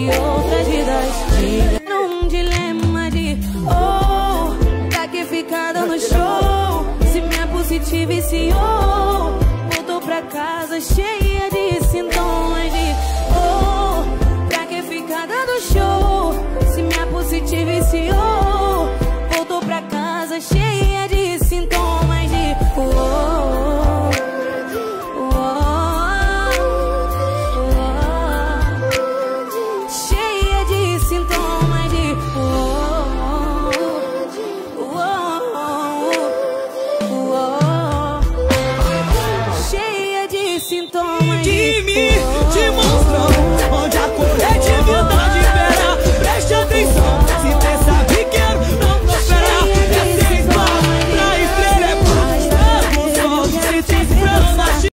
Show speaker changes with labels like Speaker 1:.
Speaker 1: de outras vidas. Um dilema de pra que ficar dando show? Se minha positiva viciou, voltou pra casa cheia de sintomas de pra que ficar dando show? Se minha positiva viciou, voltou pra casa cheia de sintomas de cheia de sintomas de cheia de sintomas de